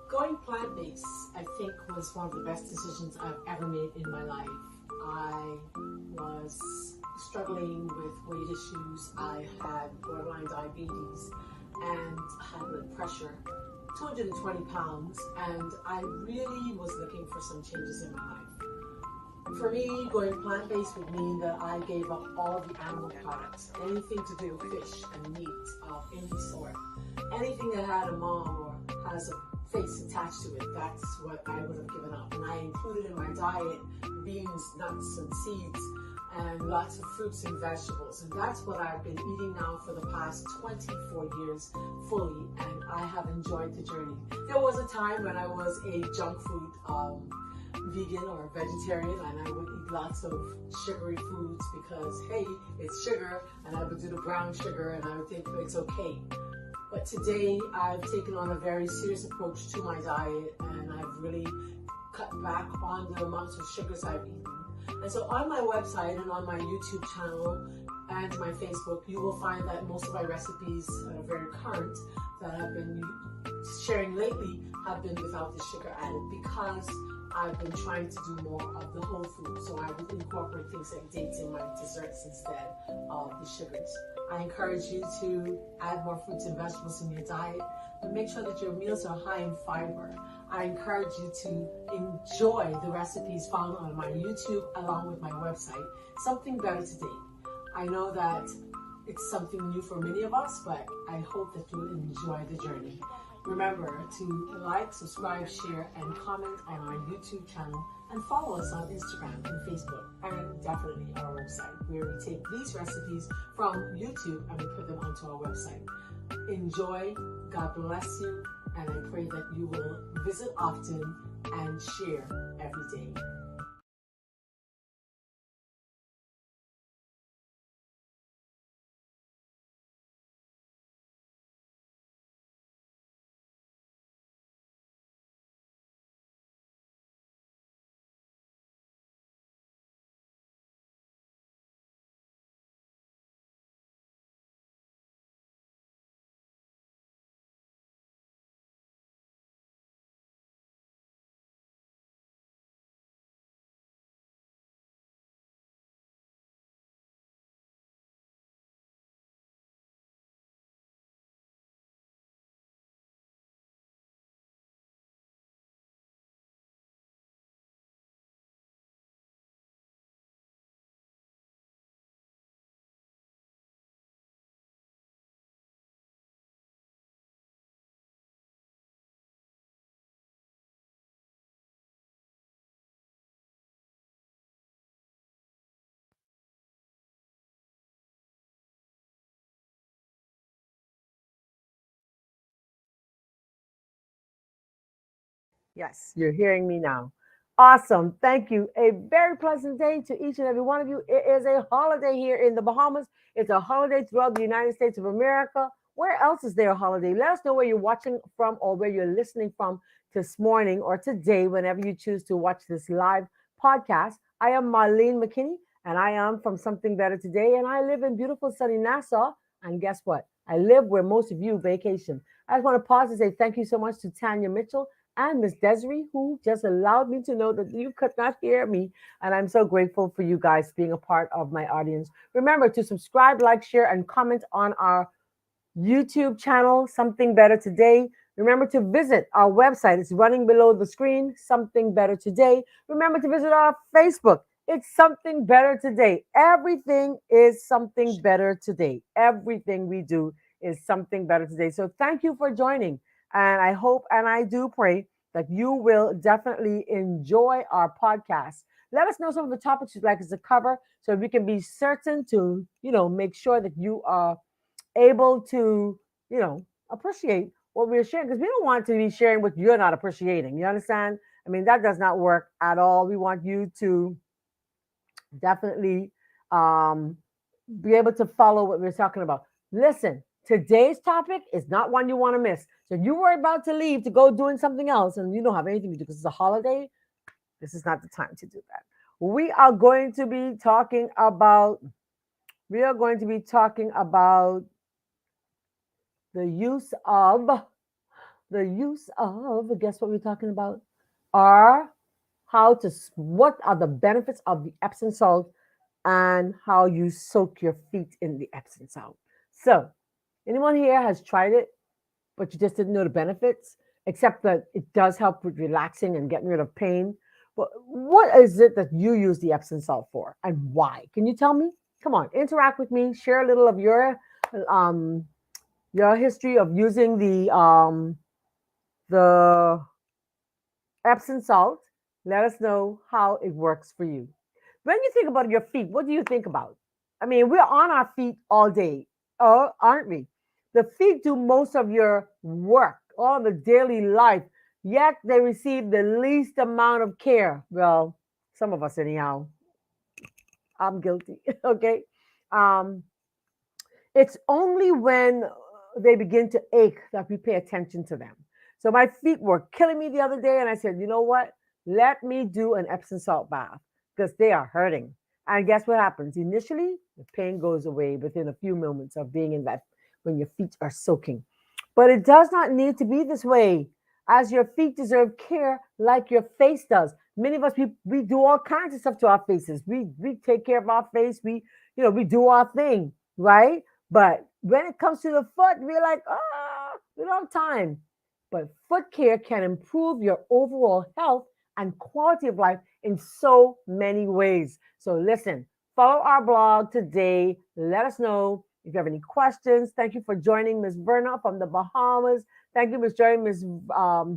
Going plant-based, I think, was one of the best decisions I've ever made in my life. I was struggling with weight issues. I had borderline diabetes and high blood pressure, 220 pounds, and I really was looking for some changes in my life. For me, going plant-based would mean that I gave up all the animal products, anything to do with fish and meat of any sort. Anything that had a mom or has a face attached to it, that's what I would have given up. And I included in my diet beans, nuts, and seeds, and lots of fruits and vegetables. And that's what I've been eating now for the past 24 years fully, and I have enjoyed the journey. There was a time when I was a junk food vegan or a vegetarian, and I would eat lots of sugary foods because, hey, it's sugar, and I would do the brown sugar, and I would think it's okay. But today, I've taken on a very serious approach to my diet, and I've really cut back on the amounts of sugars I've eaten. And so on my website and on my YouTube channel and my Facebook, you will find that most of my recipes that are very current that I've been sharing lately have been without the sugar added, because I've been trying to do more of the whole food. So I would incorporate things like dates in my desserts instead of the sugars. I encourage you to add more fruits and vegetables in your diet, but make sure that your meals are high in fiber. I encourage you to enjoy the recipes found on my YouTube along with my website. Something Better Today. I know that it's something new for many of us, but I hope that you will enjoy the journey. Remember to like, subscribe, share, and comment on our YouTube channel, and follow us on Instagram and Facebook, and definitely our website, where we take these recipes from YouTube and we put them onto our website. Enjoy, God bless you, and I pray that you will visit often and share every day. Yes, you're hearing me now. Awesome. Thank you. A very pleasant day to each and every one of you. It is a holiday here in the Bahamas. It's a holiday throughout the United States of America. Where else is there a holiday? Let us know where you're watching from or where you're listening from this morning or today, whenever you choose to watch this live podcast. I am Marlene McKinney, and I am from Something Better Today, and I live in beautiful sunny Nassau. And guess what? I live where most of you vacation. I just want to pause and say thank you so much to Tanya Mitchell and Miss Desiree, who just allowed me to know that you could not hear me. And I'm so grateful for you guys being a part of my audience. Remember to subscribe, like, share, and comment on our YouTube channel, Something Better Today. Remember to visit our website. It's running below the screen, Something Better Today. Remember to visit our Facebook. It's Something Better Today. Everything is something better today. Everything we do is something better today. So thank you for joining. And I hope and I do pray that you will definitely enjoy our podcast. Let us know some of the topics you'd like us to cover so we can be certain to, make sure that you are able to, appreciate what we're sharing, because we don't want to be sharing what you're not appreciating. You understand? I mean, that does not work at all. We want you to definitely um, be able to follow what we're talking about. Listen, today's topic is not one you want to miss. So if you were about to leave to go doing something else and you don't have anything to do because it's a holiday, this is not the time to do that. We are going to be talking about we are going to be talking about the use of the use of, guess what we're talking about? Are how to, what are the benefits of the Epsom salt and how you soak your feet in the Epsom salt. So, anyone here has tried it, but you just didn't know the benefits, except that it does help with relaxing and getting rid of pain. But what is it that you use the Epsom salt for and why? Can you tell me? Come on, interact with me, share a little of um, your history of using the Epsom salt. Let us know how it works for you. When you think about your feet, what do you think about? I mean, we're on our feet all day, oh, aren't we? The feet do most of your work, all the daily life, yet they receive the least amount of care. Well, some of us, anyhow. I'm guilty. Okay. Um, it's only when they begin to ache that we pay attention to them. So my feet were killing me the other day, and I said, you know what? Let me do an Epsom salt bath because they are hurting. And guess what happens? Initially, the pain goes away within a few moments of being in that when your feet are soaking. But it does not need to be this way, as your feet deserve care like your face does. Many of us, we do all kinds of stuff to our faces. We take care of our face. We do our thing, right? But when it comes to the foot, we're like, we don't have time. But foot care can improve your overall health and quality of life in so many ways. So listen, follow our blog today. Let us know if you have any questions. Thank you for joining Miss Verna from the Bahamas. Thank you for joining Miss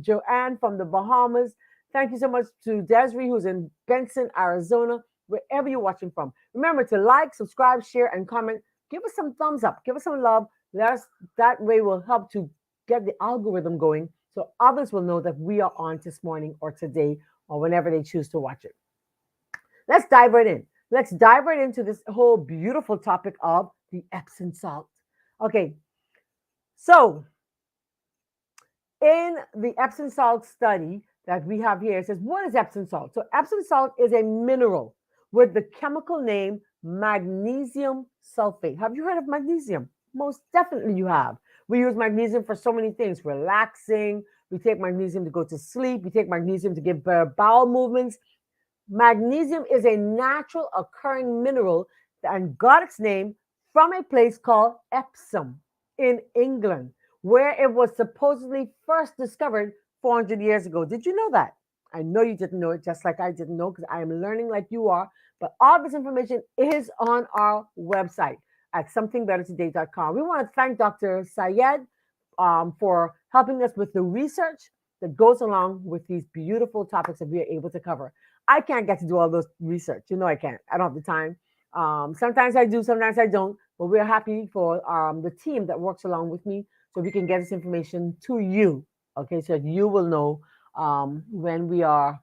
Joanne from the Bahamas. Thank you so much to Desiree, who's in Benson, Arizona, wherever you're watching from. Remember to like, subscribe, share, and comment. Give us some thumbs up. Give us some love. Let us, that way will help to get the algorithm going so others will know that we are on this morning or today or whenever they choose to watch it. Let's dive right in. Let's dive right into this whole beautiful topic of the Epsom salt. Okay, so in the Epsom salt study that we have here, it says, what is Epsom salt? So, Epsom salt is a mineral with the chemical name magnesium sulfate. Have you heard of magnesium? Most definitely you have. We use magnesium for so many things, relaxing. We take magnesium to go to sleep. We take magnesium to give better bowel movements. Magnesium is a natural occurring mineral and got its name from a place called Epsom in England, where it was supposedly first discovered 400 years ago. Did you know that? I know you didn't know it, just like I didn't know, because I am learning like you are. But all this information is on our website at somethingbettertoday.com. We want to thank Dr. Syed for helping us with the research that goes along with these beautiful topics that we are able to cover. I can't get to do all those research. You know I can't. I don't have the time. Sometimes I do, sometimes I don't. But we're happy for the team that works along with me so we can get this information to you. Okay, so that you will know when we are.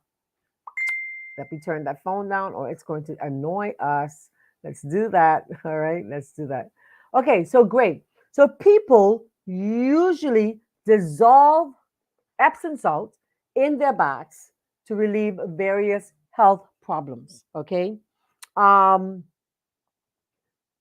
Let me turn that phone down, or it's going to annoy us. Let's do that. All right, let's do that. Okay, so great. So people usually dissolve Epsom salt in their baths to relieve various health problems. Okay. Um,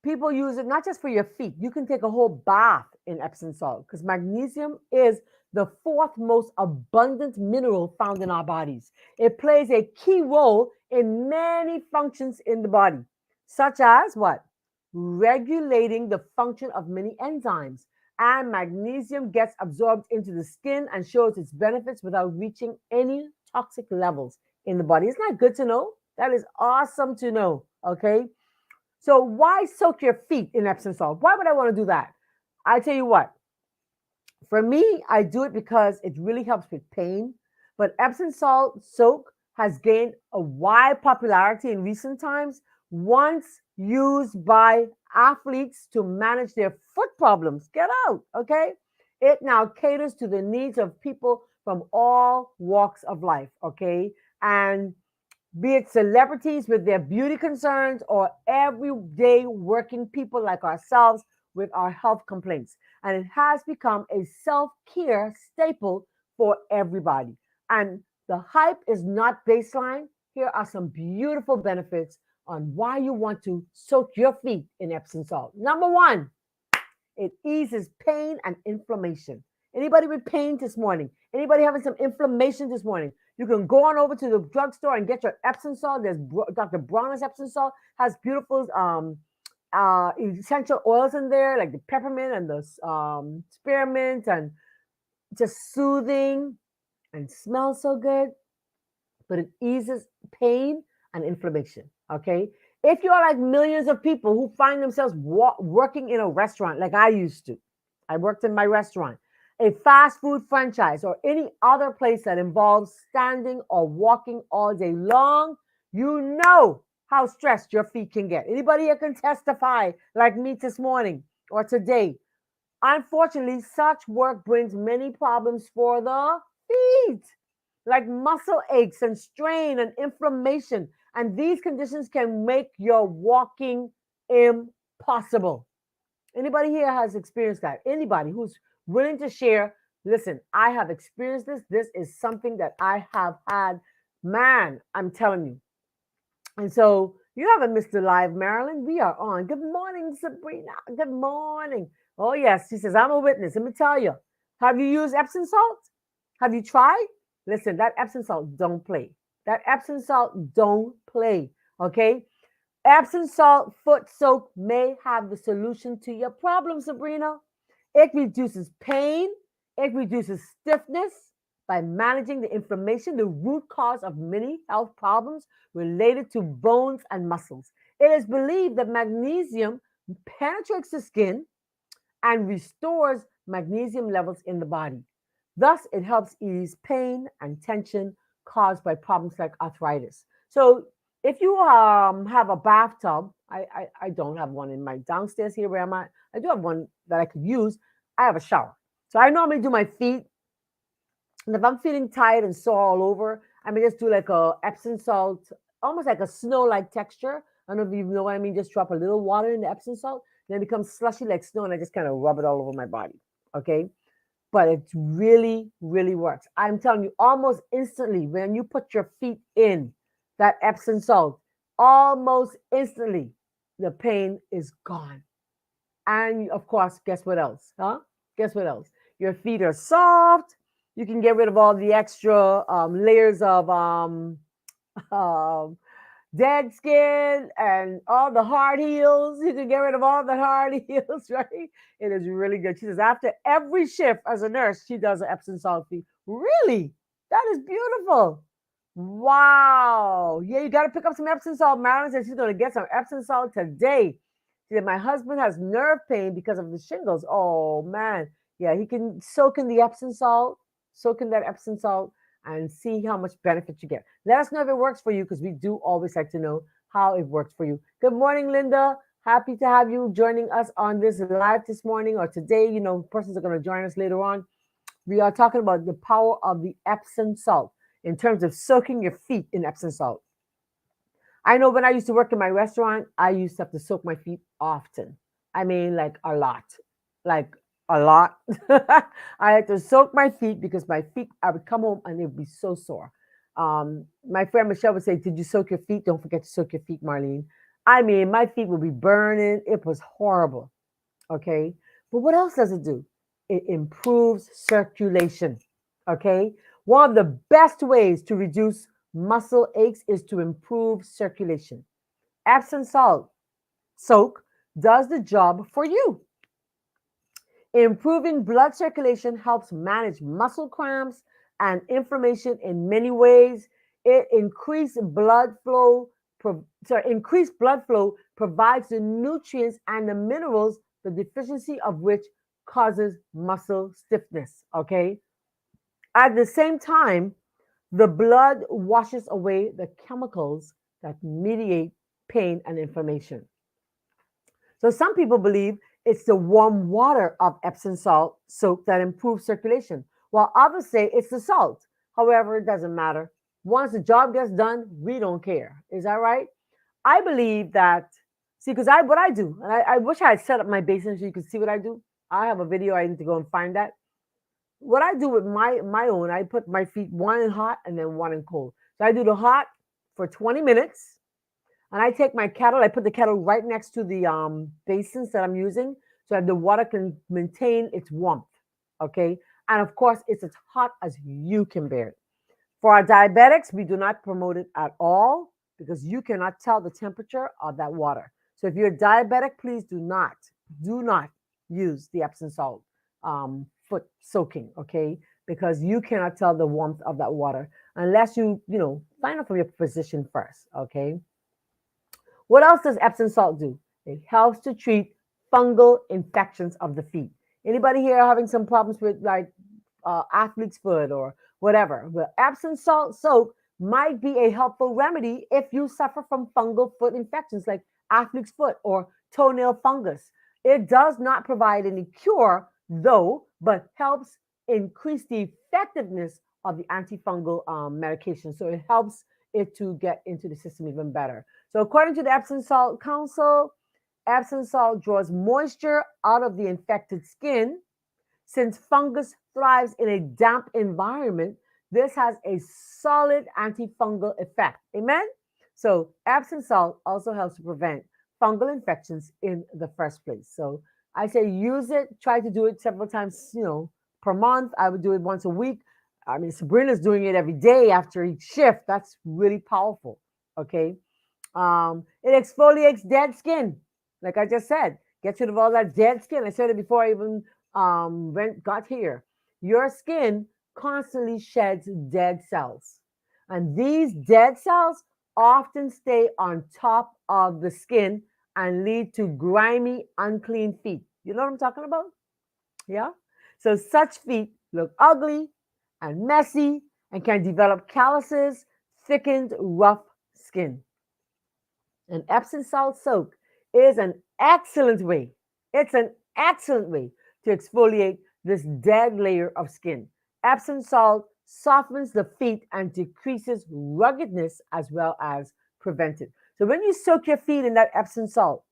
People use it not just for your feet. You can take a whole bath in Epsom salt because magnesium is the fourth most abundant mineral found in our bodies. It plays a key role in many functions in the body, such as what? Regulating the function of many enzymes. And magnesium gets absorbed into the skin and shows its benefits without reaching any toxic levels in the body. Isn't that good to know? That is awesome to know. Okay. So why soak your feet in Epsom salt? Why would I want to do that? I tell you what, for me, I do it because it really helps with pain. But Epsom salt soak has gained a wide popularity in recent times, once used by athletes to manage their foot problems. Get out, okay? It now caters to the needs of people from all walks of life, okay? And be it celebrities with their beauty concerns or everyday working people like ourselves with our health complaints. And it has become a self care staple for everybody. And the hype is not baseline. Here are some beautiful benefits on why you want to soak your feet in Epsom salt. Number one, it eases pain and inflammation. Anybody with pain this morning? Anybody having some inflammation this morning? You can go on over to the drugstore and get your Epsom salt. There's Dr. Bronner's Epsom salt has beautiful essential oils in there, like the peppermint and the spearmint, and just soothing and smells so good, but it eases pain and inflammation. Okay. If you are like millions of people who find themselves working in a restaurant, like I used to, I worked in my restaurant, a fast food franchise, or any other place that involves standing or walking all day long, you know how stressed your feet can get. Anybody here can testify, like me this morning or today. Unfortunately, such work brings many problems for the feet, like muscle aches and strain and inflammation. And these conditions can make your walking impossible. Anybody here has experienced that? Anybody who's willing to share, listen, I have experienced this. This is something that I have had. Man, I'm telling you. And so you haven't missed a live, Marilyn. We are on. Good morning, Sabrina. Good morning. Oh, yes. She says, I'm a witness. Let me tell you. Have you used Epsom salt? Have you tried? Listen, that Epsom salt don't play. That Epsom salt don't play. Okay? Epsom salt foot soak may have the solution to your problem, Sabrina. It reduces pain, it reduces stiffness by managing the inflammation, the root cause of many health problems related to bones and muscles. It is believed that magnesium penetrates the skin and restores magnesium levels in the body. Thus, it helps ease pain and tension caused by problems like arthritis. So, if you have a bathtub, I don't have one in my downstairs here where I'm at. I do have one that I could use. I have a shower. So I normally do my feet. And if I'm feeling tired and sore all over, I may just do like a Epsom salt, almost like a snow-like texture. I don't know if you know what I mean. Just drop a little water in the Epsom salt, then it becomes slushy like snow, and I just kind of rub it all over my body. Okay, but it really, really works. I'm telling you, almost instantly when you put your feet in that Epsom salt, almost instantly the pain is gone. And of course, guess what else? Huh? Guess what else? Your feet are soft. You can get rid of all the extra layers of um, dead skin and all the hard heels. You can get rid of all the hard heels, right? It is really good. She says after every shift as a nurse, she does an Epsom salt feet. Really? That is beautiful. Wow. Yeah, you got to pick up some Epsom salt. Marilyn said she's going to get some Epsom salt today. She said, my husband has nerve pain because of the shingles. Oh, man. Yeah, he can soak in the Epsom salt, soak in that Epsom salt, and see how much benefit you get. Let us know if it works for you because we do always like to know how it works for you. Good morning, Linda. Happy to have you joining us on this live this morning or today. You know, persons are going to join us later on. We are talking about the power of the Epsom salt in terms of soaking your feet in Epsom salt. I know when I used to work in my restaurant, I used to have to soak my feet often. I mean, like a lot. Like a lot. I had to soak my feet because my feet, I would come home and it would be so sore. My friend Michelle would say, did you soak your feet? Don't forget to soak your feet, Marlene. I mean, my feet would be burning. It was horrible. Okay. But what else does it do? It improves circulation. Okay. One of the best ways to reduce muscle aches is to improve circulation. Epsom salt soak does the job for you. Improving blood circulation helps manage muscle cramps and inflammation in many ways. It increased blood flow provides the nutrients and the minerals, the deficiency of which causes muscle stiffness. Okay. At the same time, the blood washes away the chemicals that mediate pain and inflammation. So some people believe it's the warm water of Epsom salt soak that improves circulation, while others say it's the salt. However, it doesn't matter. Once the job gets done, we don't care. Is that right? I believe that, see, because what I do, and I wish I had set up my basin so you could see what I do. I have a video, I need to go and find that. What I do with my own, I put my feet one in hot and then one in cold. So I do the hot for 20 minutes. And I take my kettle, I put the kettle right next to the basins that I'm using so that the water can maintain its warmth. Okay. And of course, it's as hot as you can bear it. For our diabetics, we do not promote it at all because you cannot tell the temperature of that water. So if you're diabetic, please do not use the Epsom salt foot soaking, okay? Because you cannot tell the warmth of that water unless find out from your physician first, okay? What else does Epsom salt do? It helps to treat fungal infections of the feet. Anybody here having some problems with like athlete's foot or whatever? Well, Epsom salt soap might be a helpful remedy if you suffer from fungal foot infections like athlete's foot or toenail fungus. It does not provide any cure, though, but helps increase the effectiveness of the antifungal medication. So it helps it to get into the system even better. So, according to the Epsom Salt Council, Epsom salt draws moisture out of the infected skin. Since fungus thrives in a damp environment, this has a solid antifungal effect. Amen? So, Epsom salt also helps to prevent fungal infections in the first place. So, I say use it, try to do it several times, per month. I would do it once a week. I mean, Sabrina's doing it every day after each shift. That's really powerful. Okay. It exfoliates dead skin. Like I just said, gets rid of all that dead skin. I said it before I even got here. Your skin constantly sheds dead cells. And these dead cells often stay on top of the skin and lead to grimy, unclean feet. You know what I'm talking about? Yeah. So such feet look ugly and messy and can develop calluses, thickened, rough skin. An Epsom salt soak is an excellent way. It's an excellent way to exfoliate this dead layer of skin. Epsom salt softens the feet and decreases ruggedness as well as prevent it. So when you soak your feet in that Epsom salt,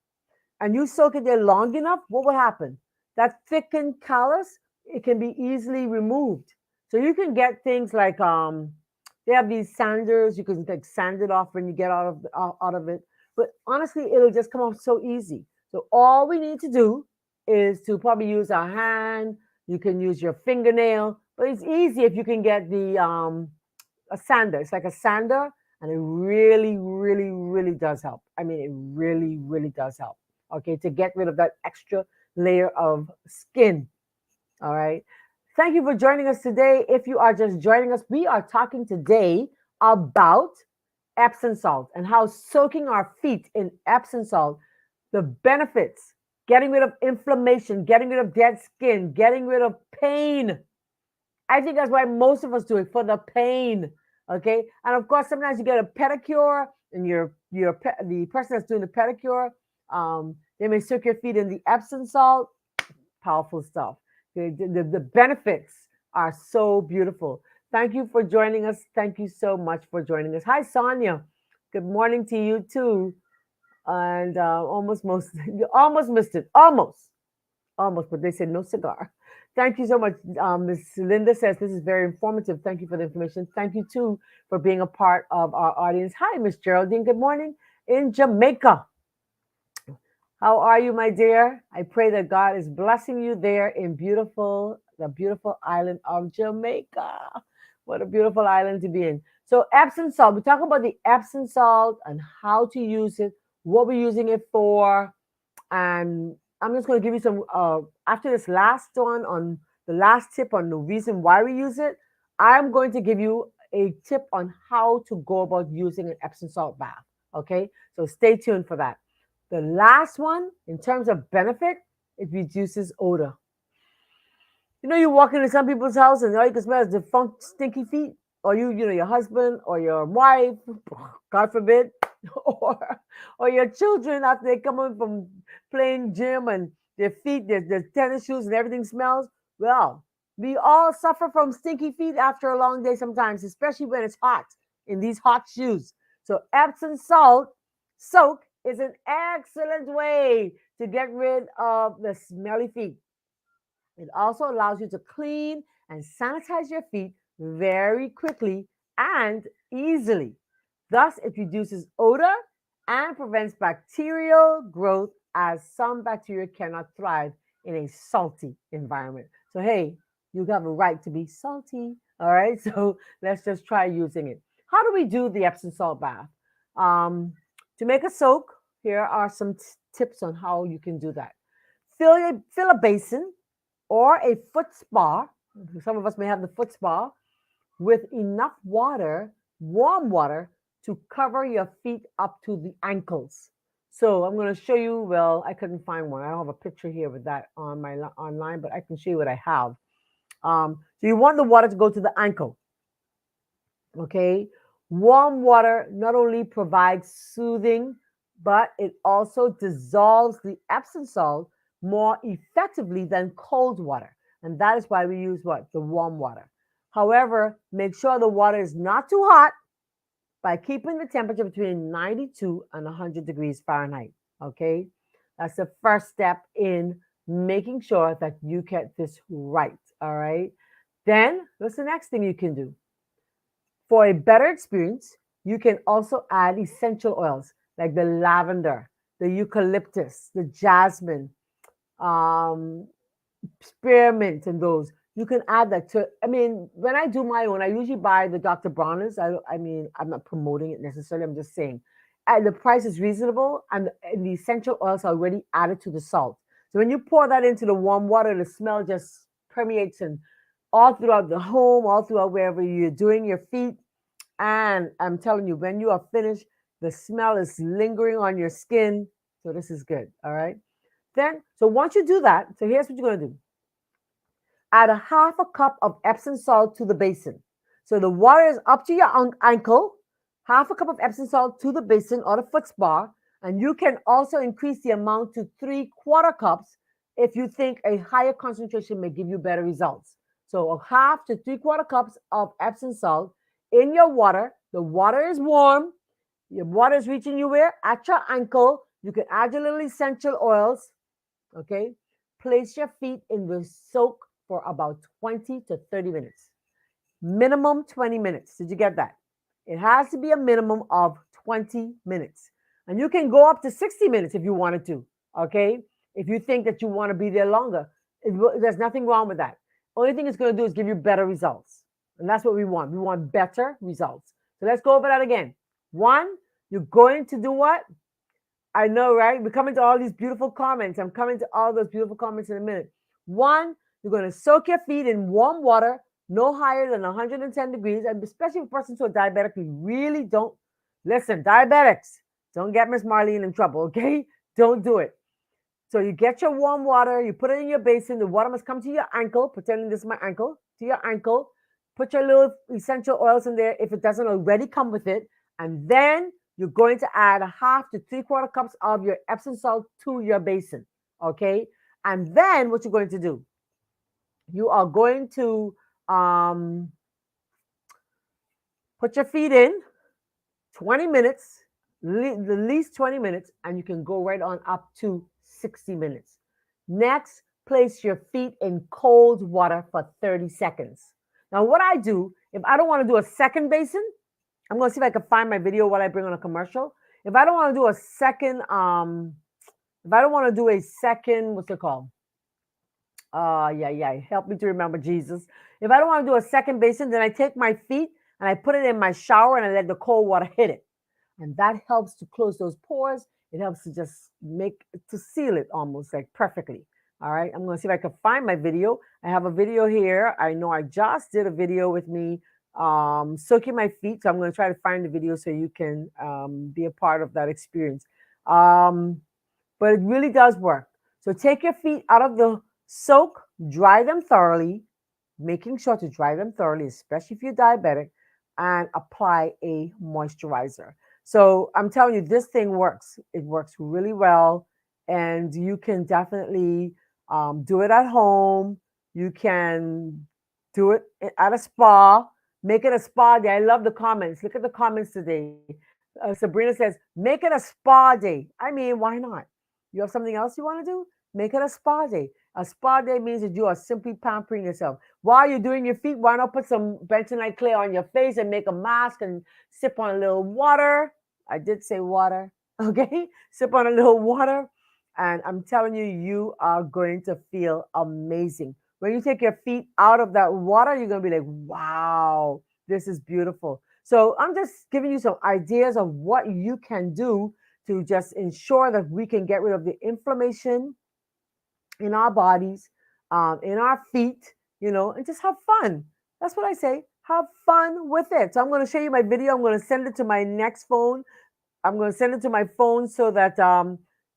and you soak it there long enough, what will happen? That thickened callus, it can be easily removed. So you can get things like they have these sanders, you can like sand it off when you get out of it. But honestly, it'll just come off so easy. So all we need to do is to probably use our hand. You can use your fingernail, but it's easy if you can get the a sander. It's like a sander, and it really, really, really does help. I mean, it really, really does help. Okay, to get rid of that extra layer of skin. All right. Thank you for joining us today. If you are just joining us, we are talking today about Epsom salt and how soaking our feet in Epsom salt, the benefits, getting rid of inflammation, getting rid of dead skin, getting rid of pain. I think that's why most of us do it, for the pain. Okay. And of course, sometimes you get a pedicure and the person that's doing the pedicure, they may soak your feet in the Epsom salt. Powerful stuff. The benefits are so beautiful. Thank you for joining us. Thank you so much for joining us. Hi, Sonia. Good morning to you too. And you almost missed it. Almost, but they said no cigar. Thank you so much. Ms. Linda says this is very informative. Thank you for the information. Thank you too for being a part of our audience. Hi, Miss Geraldine. Good morning in Jamaica. How are you, my dear? I pray that God is blessing you there in the beautiful island of Jamaica. What a beautiful island to be in. So Epsom salt, we talk about the Epsom salt and how to use it, what we're using it for. And I'm just going to give you some, after this last one on the last tip on the reason why we use it, I'm going to give you a tip on how to go about using an Epsom salt bath. Okay, so stay tuned for that. The last one, in terms of benefit, it reduces odor. You walk into some people's house and all you can smell is the stinky feet, or your husband or your wife, God forbid, or your children after they come in from playing gym and their feet, their tennis shoes and everything smells. Well, we all suffer from stinky feet after a long day sometimes, especially when it's hot in these hot shoes. So Epsom salt soak is an excellent way to get rid of the smelly feet. It also allows you to clean and sanitize your feet very quickly and easily. Thus, it reduces odor and prevents bacterial growth, as some bacteria cannot thrive in a salty environment. So, hey, You have a right to be salty. All right. So let's just try using it. How do we do the Epsom salt bath? Um, to make a soak, here are some tips on how you can do that. Fill a basin or a foot spa. Some of us may have the foot spa with enough water, warm water, to cover your feet up to the ankles. So I'm going to show you. Well, I couldn't find one. I don't have a picture here with that on my online, but I can show you what I have. So you want the water to go to the ankle. Okay. Warm water not only provides soothing, but it also dissolves the Epsom salt more effectively than cold water. And that is why we use what? The warm water. However, make sure the water is not too hot by keeping the temperature between 92 and 100 degrees Fahrenheit. Okay. That's the first step in making sure that you get this right. All right. Then, what's the next thing you can do? For a better experience, you can also add essential oils like the lavender, the eucalyptus, the jasmine, um, spearmint, and those. You can add that to. I mean, when I do my own, I usually buy the Dr. Bronner's. I mean, I'm not promoting it necessarily. I'm just saying, the price is reasonable, and the essential oils are already added to the salt. So when you pour that into the warm water, the smell just permeates and all throughout the home, all throughout wherever you're doing your feet. And I'm telling you, when you are finished, the smell is lingering on your skin. So this is good. All right. Then, so once you do that, so here's what you're going to do. Add a half a cup of Epsom salt to the basin. So the water is up to your ankle, half a cup of Epsom salt to the basin or the foot spa. And you can also increase the amount to 3/4 cups if you think a higher concentration may give you better results. So a half to 3/4 cups of Epsom salt in your water. The water is warm. Your water is reaching you where? At your ankle. You can add your little essential oils. Okay. Place your feet in the soak for about 20 to 30 minutes. Minimum 20 minutes. Did you get that? It has to be a minimum of 20 minutes. And you can go up to 60 minutes if you wanted to. Okay. If you think that you want to be there longer, there's nothing wrong with that. Only thing it's going to do is give you better results. And that's what we want. We want better results. So let's go over that again. One, you're going to do what? I know, right? We're coming to all these beautiful comments. I'm coming to all those beautiful comments in a minute. One, you're going to soak your feet in warm water, no higher than 110 degrees. And especially for persons who are diabetic, we really don't listen. Diabetics, don't get Miss Marlene in trouble, okay? Don't do it. So you get your warm water, you put it in your basin. The water must come to your ankle, pretending this is my ankle, to your ankle. Put your little essential oils in there if it doesn't already come with it. And then you're going to add a half to 3/4 cups of your Epsom salt to your basin. Okay. And then what you're going to do, you are going to put your feet in 20 minutes, the least 20 minutes, and you can go right on up to 60 minutes. Next, place your feet in cold water for 30 seconds. Now, what I do, if I don't want to do a second basin, I'm going to see if I can find my video while I bring on a commercial. If I don't want to do a second, if I don't want to do a second, what's it called? Yeah. Help me to remember, Jesus. If I don't want to do a second basin, then I take my feet and I put it in my shower and I let the cold water hit it. And that helps to close those pores. It helps to just to seal it almost like perfectly. All right. I'm going to see if I can find my video. I have a video here. I know I just did a video with me soaking my feet. So I'm going to try to find the video so you can be a part of that experience. But it really does work. So take your feet out of the soak, dry them thoroughly, making sure to dry them thoroughly, especially if you're diabetic, and apply a moisturizer. So I'm telling you, this thing works. It works really well. And you can definitely do it at home. You can do it at a spa. Make it a spa day. I love the comments. Look at the comments today. Sabrina says, make it a spa day. I mean, why not? You have something else you want to do? Make it a spa day. A spa day means that you are simply pampering yourself. While you're doing your feet, why not put some bentonite clay on your face and make a mask and sip on a little water? I did say water, okay? Sip on a little water. And I'm telling you, you are going to feel amazing. When you take your feet out of that water, you're going to be like, wow, this is beautiful. So I'm just giving you some ideas of what you can do to just ensure that we can get rid of the inflammation in our bodies, in our feet, and just have fun. That's what I say. Have fun with it. So I'm going to show you my video. I'm going to send it to my next phone. I'm going to send it to my phone so that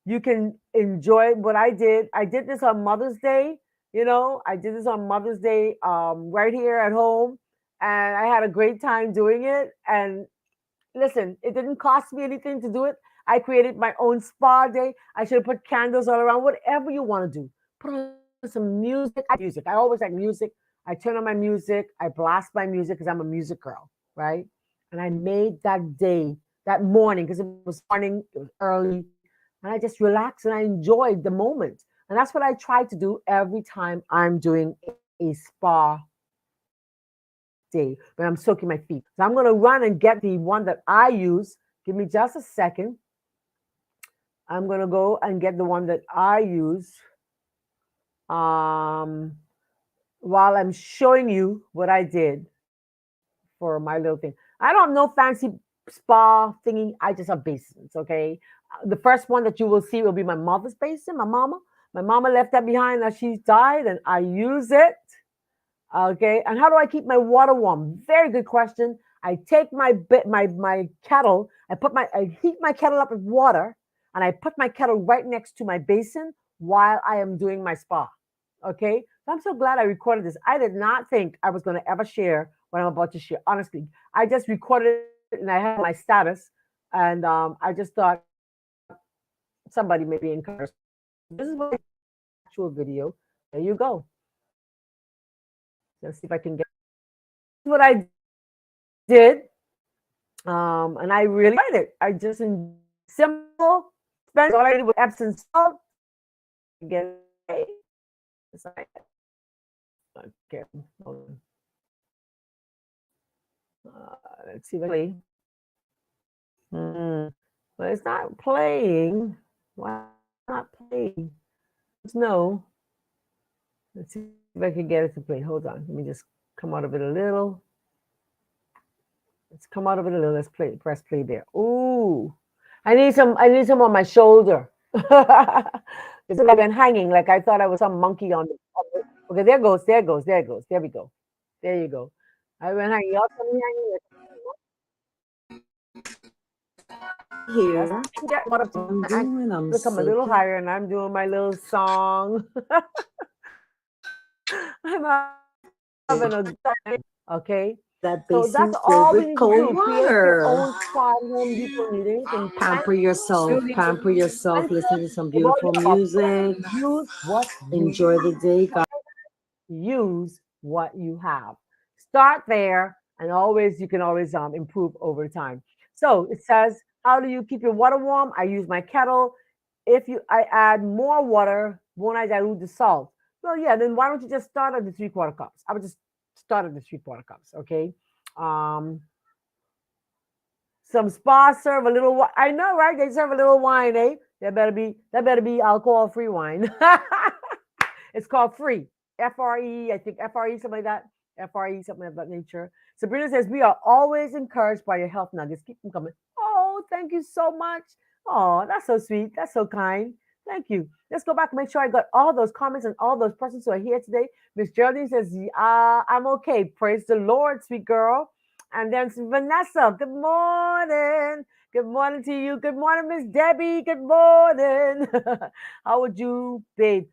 you can enjoy what I did. I did this on Mother's Day. I did this on Mother's Day right here at home. And I had a great time doing it. And listen, it didn't cost me anything to do it. I created my own spa day. I should have put candles all around, whatever you want to do. Put on some music. I always like music. I turn on my music. I blast my music because I'm a music girl, right? And I made that day, that morning, because it was morning, it was early, and I just relaxed and I enjoyed the moment. And that's what I try to do every time I'm doing a spa day when I'm soaking my feet. So I'm going to run and get the one that I use. Give me just a second. I'm going to go and get the one that I use um, while I'm showing you what I did for my little thing. I don't know fancy spa thingy. I just have basins, okay? The first one that you will see will be my mother's basin, my mama. My mama left that behind as she died, and I use it. Okay, and how do I keep my water warm? Very good question. I take my kettle, I heat my kettle up with water, and I put my kettle right next to my basin while I am doing my spa. Okay, so I'm so glad I recorded this. I did not think I was going to ever share what I'm about to share. Honestly, I just recorded it and I had my status, and I just thought somebody may be encouraged. So this is what I did. This is the actual video. There you go. Let's see if I can get. This is what I did, and I really enjoyed it. I just enjoyed it. Simple, expensive. All I did was Epsom salt. Get it. Okay, hold on. Let's see if I play. But it's not playing. Why is it not playing? No. Let's see if I can get it to play. Hold on. Let me just come out of it a little. Let's come out of it a little. Let's play. Press play there. Ooh. I need some on my shoulder. It's like I've been hanging like I thought I was some monkey on the okay, there goes, there goes, there goes. There we go. There you go. I've been hanging. Y'all saw me hanging. Yes, Here. I'm getting caught up to I'm I doing, I'm become a little soaking. higher and I'm doing my little song. I'm having a good time. Okay. That So that's basin filled all we with need to cold do. Create your water. own spa at home. You don't need anything Pamper yourself, really pamper yourself, expensive. listen to some If all beautiful you have are music, use what you enjoy the day. God. use what you have. Start there, and always you can always improve over time. So it says, how do you keep your water warm? I use my kettle. If you I add more water, won't I dilute the salt? Well, yeah. Then why don't you just start at the 3/4 cups? I would just start at the 3/4 cups. Okay. Um, some spas serve a little. I know, right? They serve a little wine, eh? That better be alcohol free wine. It's called free. FRE, I think FRE, something like that. FRE, something of that nature. Sabrina says, we are always encouraged by your health nuggets. Keep them coming. Oh, thank you so much. Oh, that's so sweet. That's so kind. Thank you. Let's go back and make sure I got all those comments and all those persons who are here today. Miss Geraldine says, I'm okay. Praise the Lord, sweet girl. And then Vanessa, good morning. Good morning to you. Good morning, Miss Debbie. Good morning. How would you, babe?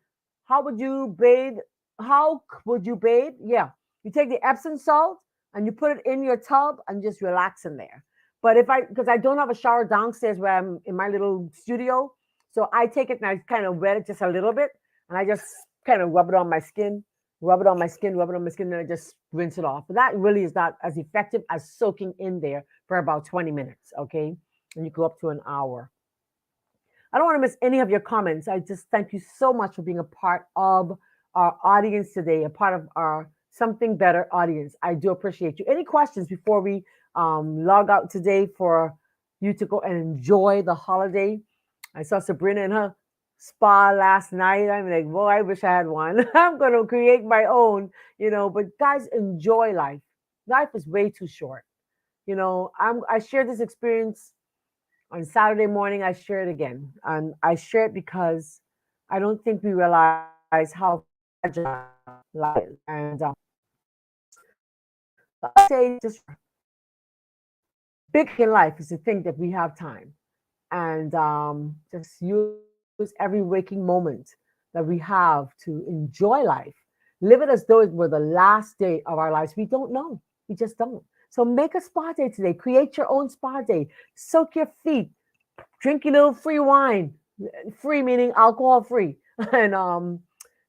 How would you bathe? How would you bathe? Yeah, you take the Epsom salt and you put it in your tub and just relax in there. But because I don't have a shower downstairs where I'm in my little studio, so I take it and I kind of wet it just a little bit and I just kind of rub it on my skin, rub it on my skin, rub it on my skin, and I just rinse it off. But that really is not as effective as soaking in there for about 20 minutes, okay? And you go up to an hour. I don't want to miss any of your comments. I just thank you so much for being a part of our audience today, a part of our Something Better audience. I do appreciate you. Any questions before we log out today for you to go and enjoy the holiday? I saw Sabrina and her spa last night. I'm like, boy, I wish I had one. I'm going to create my own, but guys, enjoy life. Life is way too short. I shared this experience on Saturday morning. I share it again. And I share it because I don't think we realize how fragile life is. And I say just big in life is to think that we have time and just use every waking moment that we have to enjoy life. Live it as though it were the last day of our lives. We don't know. We just don't. So make a spa day today. Create your own spa day. Soak your feet. Drink a little free wine. Free meaning alcohol free. And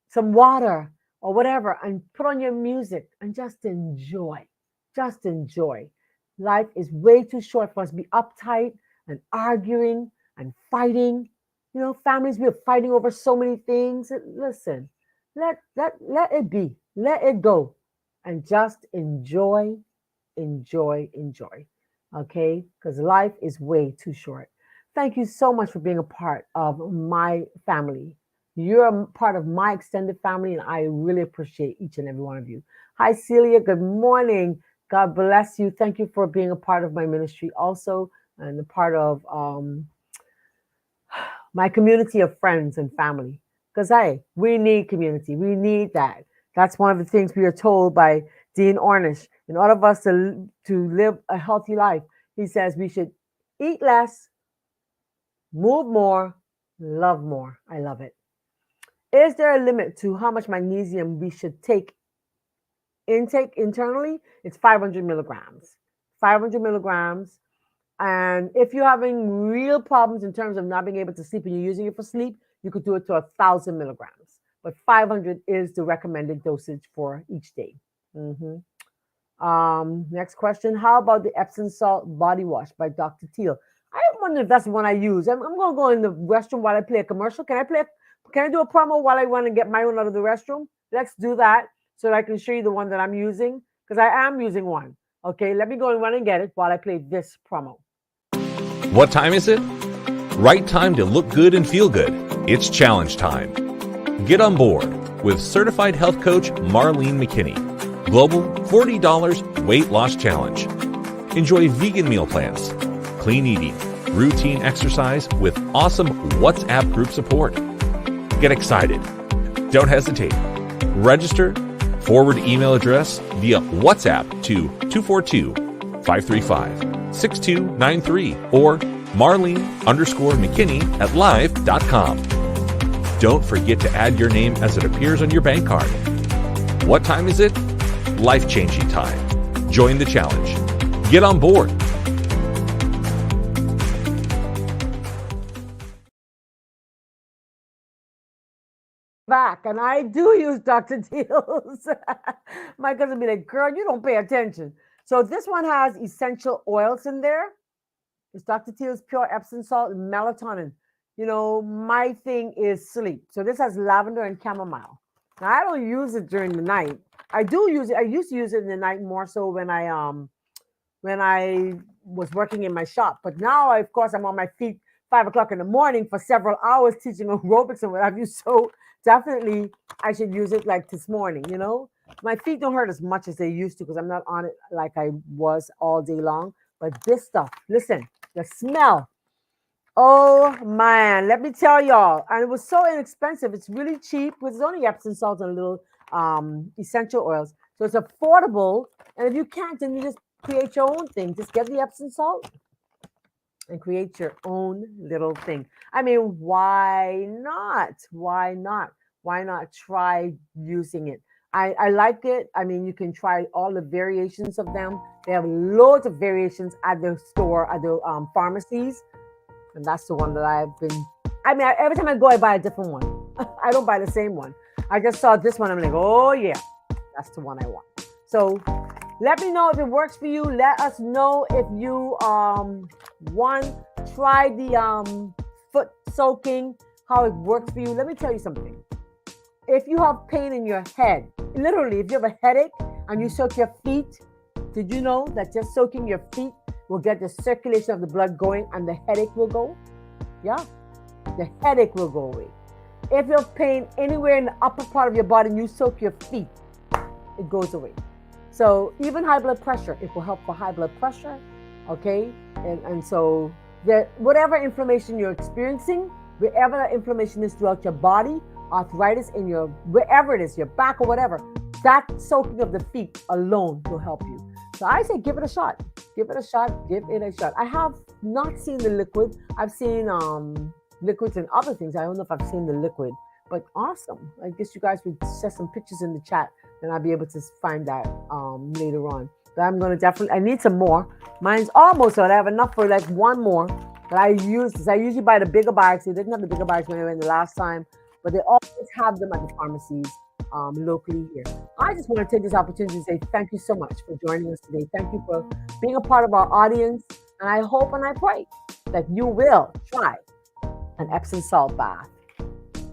some water or whatever. And put on your music and just enjoy. Just enjoy. Life is way too short for us to be uptight and arguing and fighting. Families we are fighting over so many things. Listen, let it be, let it go, and just enjoy, enjoy, enjoy. Okay, because life is way too short. Thank you so much for being a part of my family. You're a part of my extended family, and I really appreciate each and every one of you. Hi, Celia. Good morning. God bless you. Thank you for being a part of my ministry also, and a part of my community of friends and family. Because, hey, we need community. We need that. That's one of the things we are told by Dean Ornish. In order for us to live a healthy life, he says we should eat less, move more, love more. I love it. Is there a limit to how much magnesium we should intake internally? It's 500 milligrams. 500 milligrams. And if you're having real problems in terms of not being able to sleep and you're using it for sleep, you could do it to 1,000 milligrams. But 500 is the recommended dosage for each day. Next question. How about the Epsom salt body wash by Dr. Teal? I wonder if that's the one I use. I'm going to go in the restroom while I play a commercial. Can I do a promo while I want to get my own out of the restroom? Let's do that so that I can show you the one that I'm using, because I am using one. Okay, let me go and run and get it while I play this promo. What time is it? Right time to look good and feel good. It's challenge time. Get on board with certified health coach Marlene McKinney. Global $40 weight loss challenge. Enjoy vegan meal plans, clean eating, routine exercise with awesome WhatsApp group support. Get excited. Don't hesitate. Register, forward email address via WhatsApp to 242-535-6293 or Marlene_McKinney at live.com. Don't forget to add your name as it appears on your bank card. What time is it? Life-changing time. Join the challenge. Get on board. Back, and I do use Dr. Teal's. My cousin be like, girl, you don't pay attention. So this one has essential oils in there. It's Dr. Teal's pure Epsom salt and melatonin. My thing is sleep. So this has lavender and chamomile. Now I don't use it during the night. I do use it. I used to use it in the night more so when I was working in my shop. But now, of course, I'm on my feet 5 o'clock in the morning for several hours teaching aerobics and what have you. So definitely I should use it like this morning. My feet don't hurt as much as they used to because I'm not on it like I was all day long. But this stuff, listen, the smell. Oh man, let me tell y'all. And it was so inexpensive. It's really cheap because it's only Epsom salt and a little essential oils. So it's affordable. And if you can't, then you just create your own thing. Just get the Epsom salt and create your own little thing. I mean, why not? Why not? Why not try using it? I like it. I mean, you can try all the variations of them. They have loads of variations at the store, at the pharmacies. And that's the one that every time I go, I buy a different one. I don't buy the same one. I just saw this one. I'm like, oh yeah, that's the one I want. So let me know if it works for you. Let us know if you try the foot soaking, how it works for you. Let me tell you something. If you have pain in your head, literally, if you have a headache and you soak your feet, did you know that just soaking your feet will get the circulation of the blood going and the headache will go? Yeah, the headache will go away. If you have pain anywhere in the upper part of your body and you soak your feet, it goes away. So even high blood pressure, it will help for high blood pressure, okay? And so whatever inflammation you're experiencing, wherever that inflammation is throughout your body, arthritis in your, wherever it is, your back or whatever, that soaking of the feet alone will help you. So I say give it a shot. Give it a shot. Give it a shot. I have not seen the liquid. I've seen liquids and other things. I don't know if I've seen the liquid, but awesome. I guess you guys would set some pictures in the chat, and I'll be able to find that later on. But I'm going to definitely, I need some more. Mine's almost out. I have enough for like one more. But I usually buy the bigger bags. They didn't have the bigger bags when I went the last time, but they always have them at the pharmacies locally here. I just want to take this opportunity to say thank you so much for joining us today. Thank you for being a part of our audience. And I hope and I pray that you will try an Epsom salt bath.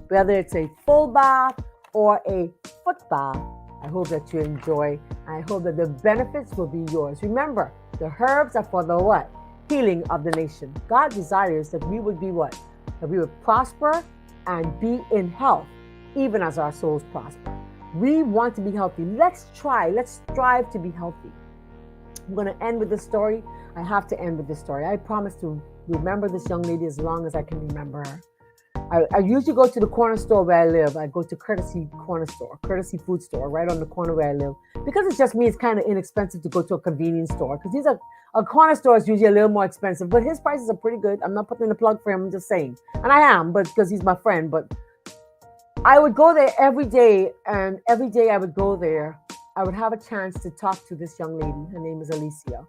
Whether it's a full bath or a foot bath, I hope that you enjoy. I hope that the benefits will be yours. Remember, the herbs are for the what? Healing of the nation. God desires that we would be what? That we would prosper and be in health, even as our souls prosper. We want to be healthy. Let's strive to be healthy. I'm going to end with this story. I have to end with this story. I promise to remember this young lady as long as I can remember her. I usually go to the corner store where I live. I go to Courtesy Food Store, right on the corner where I live. Because it's just me, it's kind of inexpensive to go to a convenience store. Because a corner store is usually a little more expensive, but his prices are pretty good. I'm not putting in a plug for him, I'm just saying. And I am, but because he's my friend. But I would go there every day, and every day I would go there, I would have a chance to talk to this young lady. Her name is Alicia.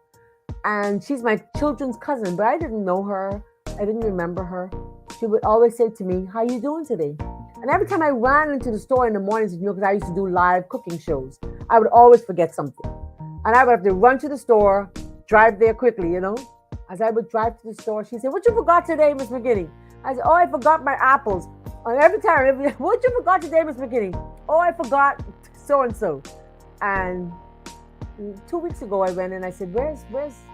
And she's my children's cousin, but I didn't know her. I didn't remember her. She would always say to me, "How you doing today?" And every time I ran into the store in the mornings, because I used to do live cooking shows, I would always forget something. And I would have to run to the store, drive there quickly, As I would drive to the store, she'd say, "What you forgot today, Miss McKinney?" I said, "Oh, I forgot my apples." And every time, "What you forgot today, Miss McKinney?" "Oh, I forgot so-and-so." And 2 weeks ago, I went and I said, where's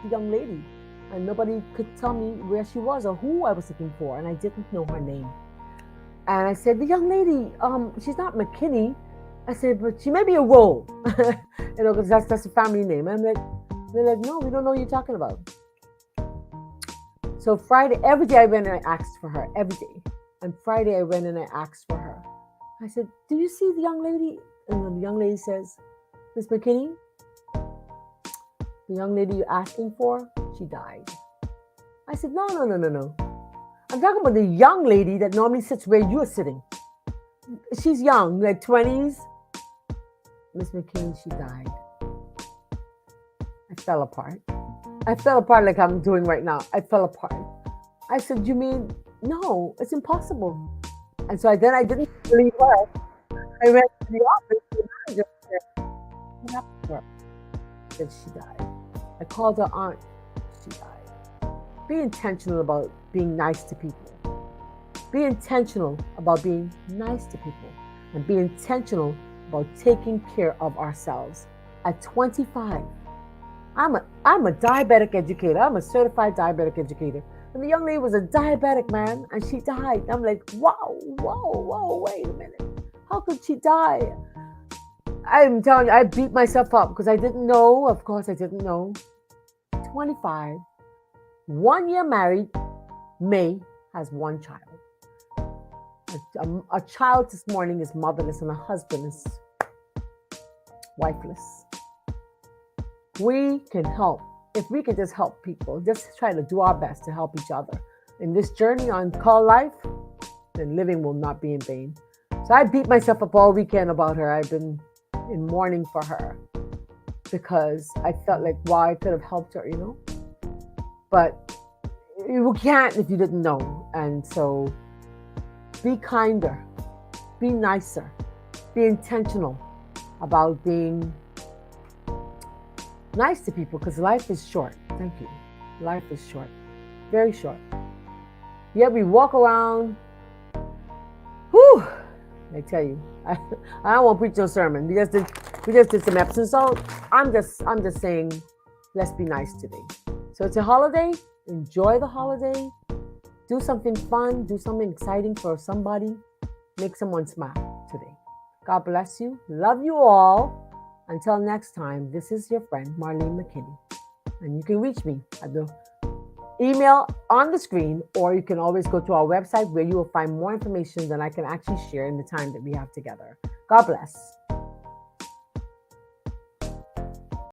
the young lady? And nobody could tell me where she was or who I was looking for. And I didn't know her name. And I said, the young lady, she's not McKinney. I said, but she may be a Roll. Because that's a family name. And they're like, no, we don't know what you're talking about. So Friday, every day I went and I asked for her, every day. And Friday I went and I asked for her. I said, do you see the young lady? And the young lady says, Miss McKinney, the young lady you're asking for, she died. I said, no. I'm talking about the young lady that normally sits where you're sitting. She's young, like 20s. Miss McKinney, she died. I fell apart. Like I'm doing right now. I fell apart. I said, you mean, no, it's impossible. And so I didn't believe her. I went to the office, the manager said, what happened to her? Said she died. I called her aunt. She died. Be intentional about being nice to people. Be intentional about being nice to people. And be intentional about taking care of ourselves. At 25, I'm a diabetic educator. I'm a certified diabetic educator. And the young lady was a diabetic, man, and she died. I'm like, whoa, wait a minute. How could she die? I'm telling you, I beat myself up because I didn't know. Of course, I didn't know. 25, 1 year married, May has one child. A child this morning is motherless and a husband is wifeless. We can help. If we can just help people, just try to do our best to help each other in this journey on called life, then living will not be in vain. So I beat myself up all weekend about her. I've been in mourning for her because I felt like, wow, I could have helped her, But you can't if you didn't know. And so be kinder, be nicer, be intentional about being nice to people because life is short. Thank you. Life is short, very short. Yet we walk around. Whew! I tell you, I don't want to preach no sermon. We just did some Epsom salt. I'm just saying, let's be nice today. So it's a holiday. Enjoy the holiday. Do something fun. Do something exciting for somebody. make someone smile today. God bless you. Love you all. Until next time, this is your friend, Marlene McKinney. And you can reach me at the email on the screen, or you can always go to our website where you will find more information than I can actually share in the time that we have together. God bless.